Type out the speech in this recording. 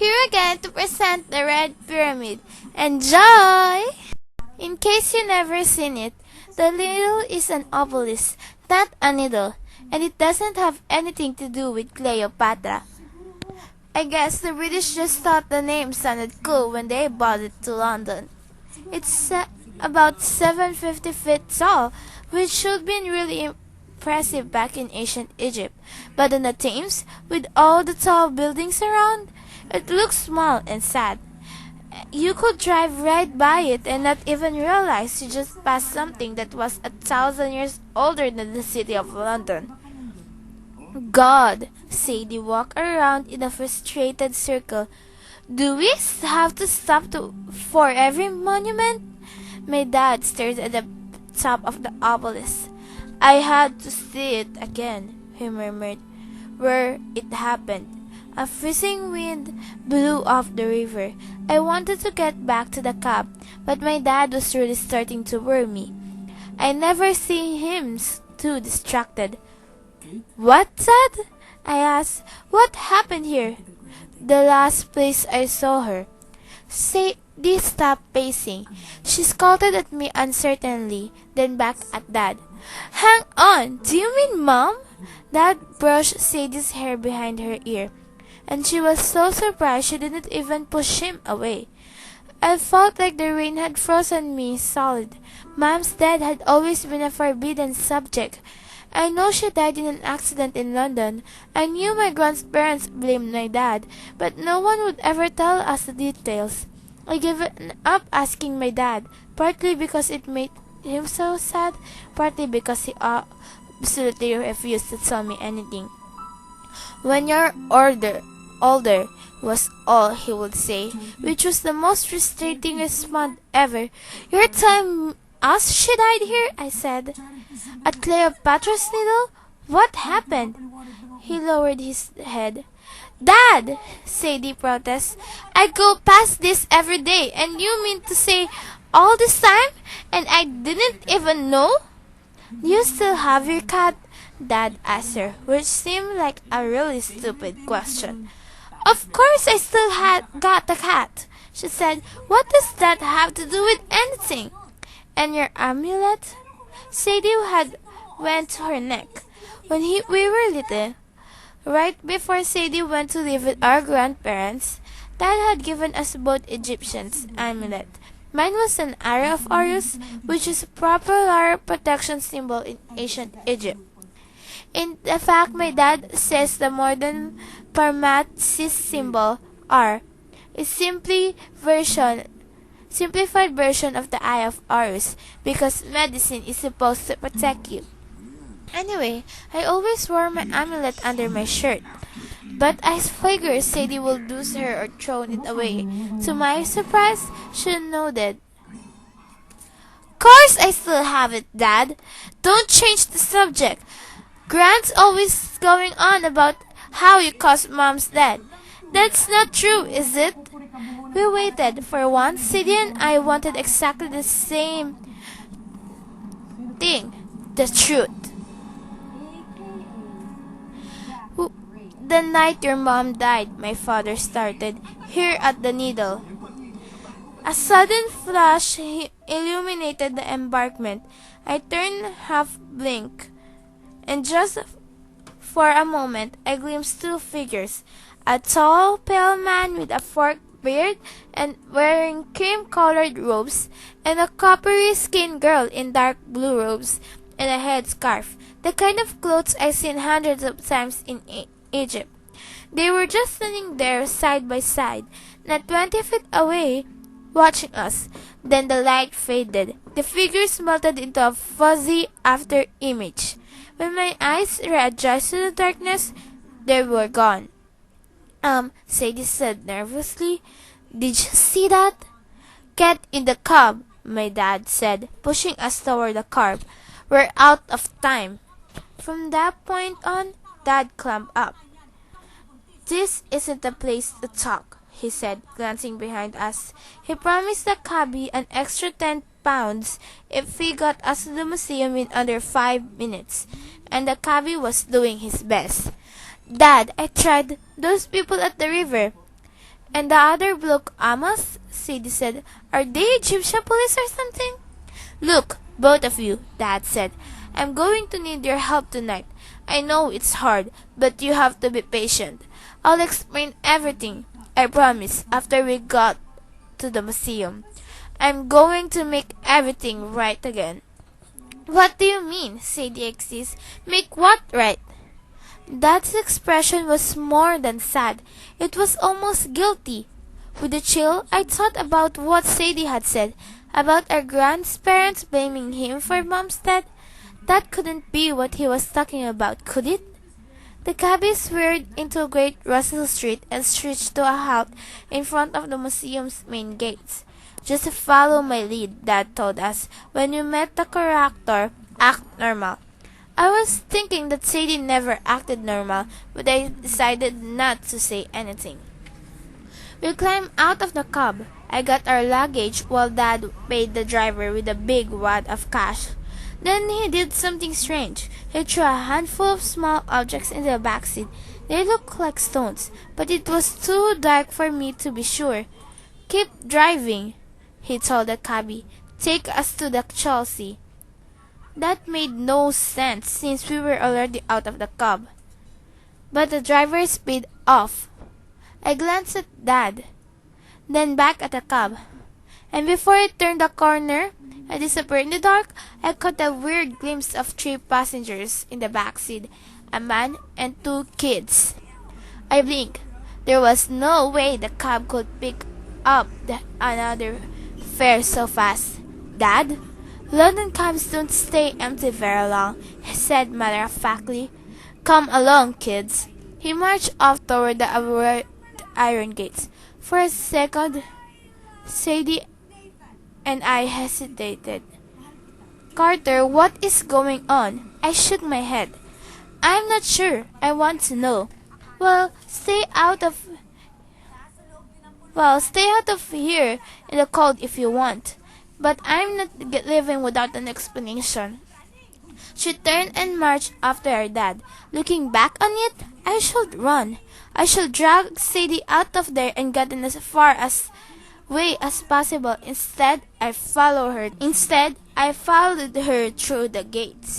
here again to present the Red Pyramid. Enjoy! In case you never seen it, the needle is an obelisk, not a needle, and it doesn't have anything to do with Cleopatra. I guess the British just thought the name sounded cool when they brought it to London. It's about 750 feet tall, which should be really impressive back in ancient Egypt. But in the Thames, with all the tall buildings around, it looks small and sad. You could drive right by it and not even realize you just passed something that was 1,000 years older than the city of London. God, Sadie walked around in a frustrated circle. Do we have to stop for every monument? My dad stared at the top of the obelisk. I had to see it again, he murmured. Where it happened. A freezing wind blew off the river. I wanted to get back to the cab, but my dad was really starting to worry me. I never see him too distracted. What, Dad? I asked. What happened here? The last place I saw her. Sadie stopped pacing. She scolded at me uncertainly, then back at Dad. Hang on, do you mean Mom? Dad brushed Sadie's hair behind her ear, and she was so surprised she didn't even push him away. I felt like the rain had frozen me solid. Mom's death had always been a forbidden subject. I know she died in an accident in London. I knew my grandparents blamed my dad, but no one would ever tell us the details. I gave up asking my dad, partly because it made him so sad, partly because he absolutely refused to tell me anything. When you're older was all he would say, which was the most frustrating response ever. You're telling us she died here? I said. At Cleopatra's Needle? What happened? He lowered his head. Dad, Sadie protests, I go past this every day, and you mean to say all this time, and I didn't even know? Do you still have your cat? Dad asked her, which seemed like a really stupid question. Of course I still got the cat, she said. What does that have to do with anything? And your amulet? Sadie had went to her neck. When we were little, right before Sadie went to live with our grandparents, Dad had given us both Egyptians amulet. Mine was an Eye of Horus, which is a popular protection symbol in ancient Egypt. In fact, my dad says the modern Parmatsis symbol, R, is simplified version of the Eye of Horus, because medicine is supposed to protect you. Anyway, I always wore my amulet under my shirt, but I figured Sadie would lose her or throw it away. To my surprise, she nodded. Course I still have it, Dad. Don't change the subject. Grant's always going on about how you caused Mom's death. That's not true, is it? We waited. For once, Sadie and I wanted exactly the same thing. The truth. The night your mom died, my father started, here at the Needle. A sudden flash illuminated the embankment. I turned half blink, and just for a moment I glimpsed two figures, a tall, pale man with a forked beard and wearing cream-colored robes, and a coppery-skinned girl in dark blue robes and a headscarf, the kind of clothes I've seen hundreds of times in Egypt. They were just standing there side by side, not 20 feet away, watching us. Then the light faded. The figures melted into a fuzzy after image. When my eyes readjusted to the darkness, they were gone. Sadie said nervously. Did you see that? Get in the cab, my dad said, pushing us toward the car. We're out of time. From that point on, Dad climbed up. This isn't the place to talk, he said, glancing behind us. He promised the cabbie an extra £10 if he got us to the museum in under 5 minutes, and the cabbie was doing his best. Dad, I tried those people at the river. And the other bloke Amos? Sadie said. Are they Egyptian police or something? Look, both of you, Dad said. I'm going to need your help tonight. I know it's hard, but you have to be patient. I'll explain everything, I promise, after we got to the museum. I'm going to make everything right again. What do you mean? Sadie exists. Make what right? Dad's expression was more than sad. It was almost guilty. With a chill, I thought about what Sadie had said, about our grandparents blaming him for Mom's death. That couldn't be what he was talking about, could it? The cabby swerved into Great Russell Street and screeched to a halt in front of the museum's main gates. Just follow my lead, Dad told us. When you met the character, act normal. I was thinking that Sadie never acted normal, but I decided not to say anything. We climbed out of the cab. I got our luggage while Dad paid the driver with a big wad of cash. Then he did something strange. He threw a handful of small objects in the back seat. They looked like stones, but it was too dark for me to be sure. Keep driving, he told the cabby. Take us to the Chelsea. That made no sense since we were already out of the cab. But the driver sped off. I glanced at Dad, then back at the cab. And before it turned the corner and disappeared in the dark, I caught a weird glimpse of 3 passengers in the back seat, a man and 2 kids. I blinked. There was no way the cab could pick up another fare so fast. Dad? London cabs don't stay empty very long, he said matter-of-factly. Come along, kids. He marched off toward the iron gates. For a second, Sadie and I hesitated. Carter, what is going on? I shook my head. I'm not sure. I want to know. Well, stay out of here in the cold if you want. But I'm not leaving without an explanation. She turned and marched after her dad. Looking back on it, I should run. I should drag Sadie out of there and get in as far away as possible. Instead, I followed her through the gates.